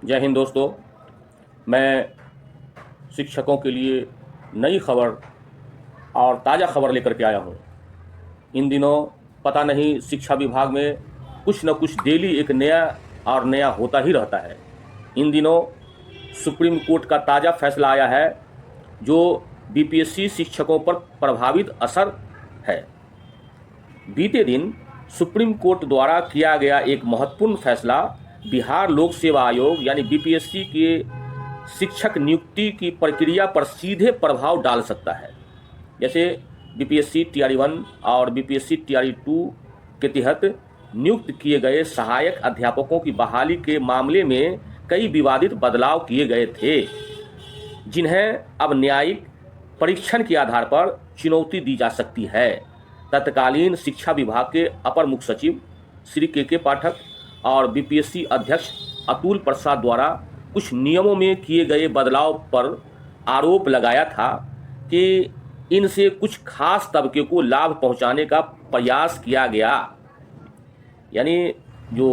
जय हिंद दोस्तों। मैं शिक्षकों के लिए नई खबर और ताज़ा खबर लेकर के आया हूँ। इन दिनों पता नहीं शिक्षा विभाग में कुछ न कुछ डेली एक नया और नया होता ही रहता है। इन दिनों सुप्रीम कोर्ट का ताज़ा फैसला आया है जो बीपीएससी शिक्षकों पर प्रभावित असर है। बीते दिन सुप्रीम कोर्ट द्वारा किया गया एक महत्वपूर्ण फैसला बिहार लोक सेवा आयोग यानी बीपीएससी के शिक्षक नियुक्ति की प्रक्रिया पर सीधे प्रभाव डाल सकता है। जैसे बीपीएससी टीआरई 1 और बीपीएससी टीआरई 2 के तहत नियुक्त किए गए सहायक अध्यापकों की बहाली के मामले में कई विवादित बदलाव किए गए थे, जिन्हें अब न्यायिक परीक्षण के आधार पर चुनौती दी जा सकती है। तत्कालीन शिक्षा विभाग के अपर मुख्य सचिव श्री के पाठक और बीपीएससी अध्यक्ष अतुल प्रसाद द्वारा कुछ नियमों में किए गए बदलाव पर आरोप लगाया था कि इनसे कुछ खास तबके को लाभ पहुंचाने का प्रयास किया गया। यानी जो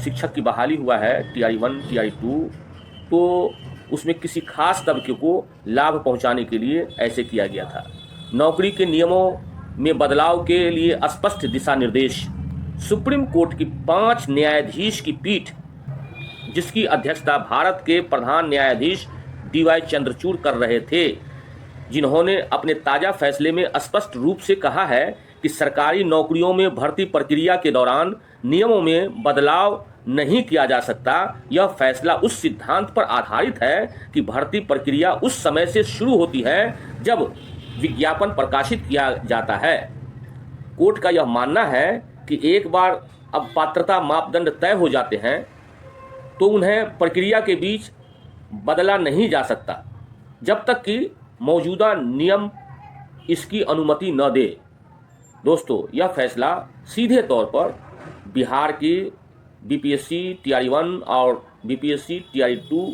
शिक्षक की बहाली हुआ है टीआरई 1 टीआरई 2, तो उसमें किसी खास तबके को लाभ पहुंचाने के लिए ऐसे किया गया था। नौकरी के नियमों में बदलाव के लिए स्पष्ट दिशा निर्देश। सुप्रीम कोर्ट की 5 न्यायाधीश की पीठ, जिसकी अध्यक्षता भारत के प्रधान न्यायाधीश डीवाई चंद्रचूड़ कर रहे थे, जिन्होंने अपने ताज़ा फैसले में स्पष्ट रूप से कहा है कि सरकारी नौकरियों में भर्ती प्रक्रिया के दौरान नियमों में बदलाव नहीं किया जा सकता। यह फैसला उस सिद्धांत पर आधारित है कि भर्ती प्रक्रिया उस समय से शुरू होती है जब विज्ञापन प्रकाशित किया जाता है। कोर्ट का यह मानना है कि एक बार अब पात्रता मापदंड तय हो जाते हैं तो उन्हें प्रक्रिया के बीच बदला नहीं जा सकता जब तक कि मौजूदा नियम इसकी अनुमति न दे। दोस्तों, यह फैसला सीधे तौर पर बिहार की बीपीएससी टीआरई 1 और बीपीएससी टीआरई 2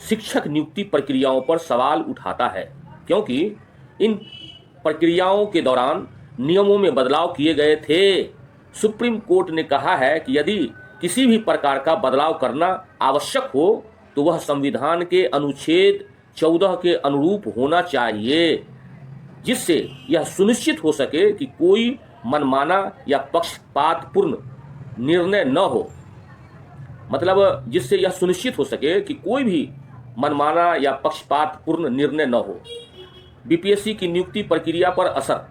शिक्षक नियुक्ति प्रक्रियाओं पर सवाल उठाता है, क्योंकि इन प्रक्रियाओं के दौरान नियमों में बदलाव किए गए थे। सुप्रीम कोर्ट ने कहा है कि यदि किसी भी प्रकार का बदलाव करना आवश्यक हो तो वह संविधान के अनुच्छेद 14 के अनुरूप होना चाहिए, जिससे यह सुनिश्चित हो सके कि कोई मनमाना या पक्षपातपूर्ण निर्णय न हो। मतलब जिससे यह सुनिश्चित हो सके कि कोई भी मनमाना या पक्षपातपूर्ण निर्णय न हो। बीपीएससी की नियुक्ति प्रक्रिया पर असर।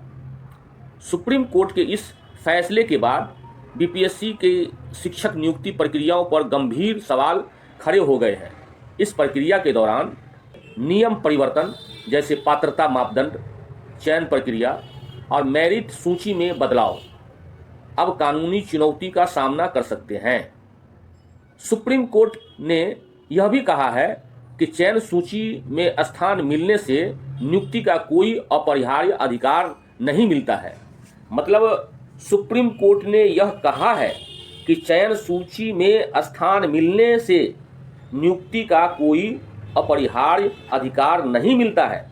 सुप्रीम कोर्ट के इस फैसले के बाद बीपीएससी के शिक्षक नियुक्ति प्रक्रियाओं पर गंभीर सवाल खड़े हो गए हैं। इस प्रक्रिया के दौरान नियम परिवर्तन जैसे पात्रता मापदंड, चयन प्रक्रिया और मेरिट सूची में बदलाव अब कानूनी चुनौती का सामना कर सकते हैं। सुप्रीम कोर्ट ने यह भी कहा है कि चयन सूची में स्थान मिलने से नियुक्ति का कोई अपरिहार्य अधिकार नहीं मिलता है। मतलब सुप्रीम कोर्ट ने यह कहा है कि चयन सूची में स्थान मिलने से नियुक्ति का कोई अपरिहार्य अधिकार नहीं मिलता है,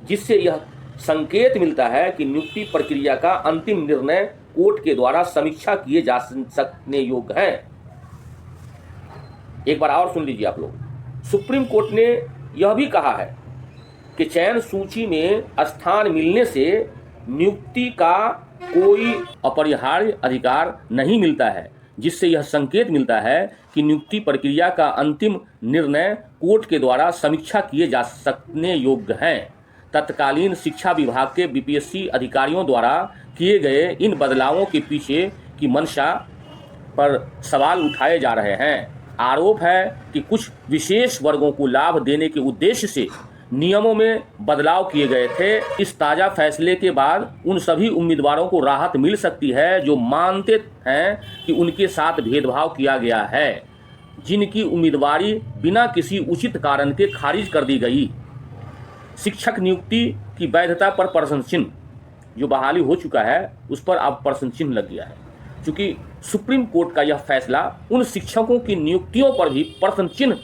जिससे यह संकेत मिलता है कि नियुक्ति प्रक्रिया का अंतिम निर्णय कोर्ट के द्वारा समीक्षा किए जा सकने योग्य है। एक बार और सुन लीजिए आप लोग। सुप्रीम कोर्ट ने यह भी कहा है कि चयन सूची में स्थान मिलने से नियुक्ति का कोई अपरिहार्य अधिकार नहीं मिलता है, जिससे यह संकेत मिलता है कि नियुक्ति प्रक्रिया का अंतिम निर्णय कोर्ट के द्वारा समीक्षा किए जा सकने योग्य हैं। तत्कालीन शिक्षा विभाग के बीपीएससी अधिकारियों द्वारा किए गए इन बदलावों के पीछे की मंशा पर सवाल उठाए जा रहे हैं। आरोप है कि कुछ विशेष वर्गों को लाभ देने के उद्देश्य से नियमों में बदलाव किए गए थे। इस ताज़ा फैसले के बाद उन सभी उम्मीदवारों को राहत मिल सकती है जो मानते हैं कि उनके साथ भेदभाव किया गया है, जिनकी उम्मीदवारी बिना किसी उचित कारण के खारिज कर दी गई। शिक्षक नियुक्ति की वैधता पर प्रश्न चिन्ह, जो बहाली हो चुका है उस पर अब प्रश्न चिन्ह लग गया है, क्योंकि सुप्रीम कोर्ट का यह फैसला उन शिक्षकों की नियुक्तियों पर भी प्रश्न चिन्ह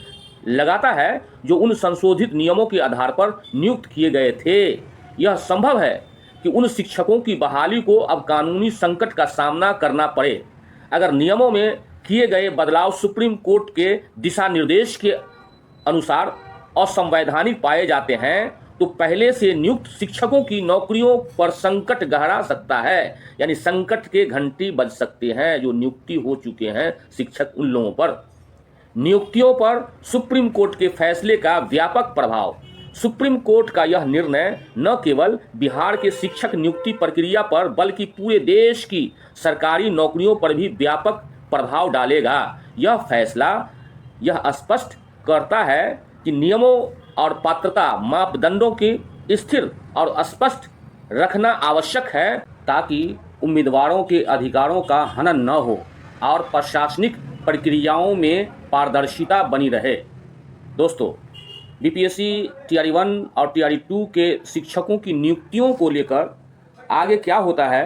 लगाता है जो उन संशोधित नियमों के आधार पर नियुक्त किए गए थे। यह संभव है कि उन शिक्षकों की बहाली को अब कानूनी संकट का सामना करना पड़े। अगर नियमों में किए गए बदलाव सुप्रीम कोर्ट के दिशा निर्देश के अनुसार असंवैधानिक पाए जाते हैं तो पहले से नियुक्त शिक्षकों की नौकरियों पर संकट गहरा सकता है। यानी संकट के घंटी बज सकते हैं जो नियुक्ति हो चुके हैं शिक्षक उन लोगों पर। नियुक्तियों पर सुप्रीम कोर्ट के फैसले का व्यापक प्रभाव। सुप्रीम कोर्ट का यह निर्णय न केवल बिहार के शिक्षक नियुक्ति प्रक्रिया पर बल्कि पूरे देश की सरकारी नौकरियों पर भी व्यापक प्रभाव डालेगा। यह फैसला यह स्पष्ट करता है कि नियमों और पात्रता मापदंडों की स्थिर और स्पष्ट रखना आवश्यक है ताकि उम्मीदवारों के अधिकारों का हनन न हो और प्रशासनिक प्रक्रियाओं में पारदर्शिता बनी रहे। दोस्तों, बीपीएससी टीआरई 1 और टीआरई 2 के शिक्षकों की नियुक्तियों को लेकर आगे क्या होता है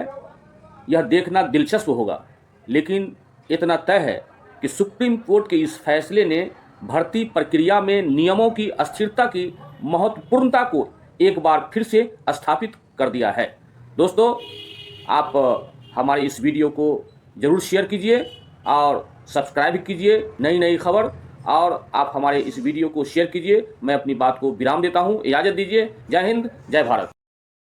यह देखना दिलचस्प होगा, लेकिन इतना तय है कि सुप्रीम कोर्ट के इस फैसले ने भर्ती प्रक्रिया में नियमों की अस्थिरता की महत्वपूर्णता को एक बार फिर से स्थापित कर दिया है। दोस्तों, आप हमारे इस वीडियो को ज़रूर शेयर कीजिए और सब्सक्राइब कीजिए नई नई खबर, और आप हमारे इस वीडियो को शेयर कीजिए। मैं अपनी बात को विराम देता हूं। इजाज़त दीजिए। जय हिंद, जय भारत।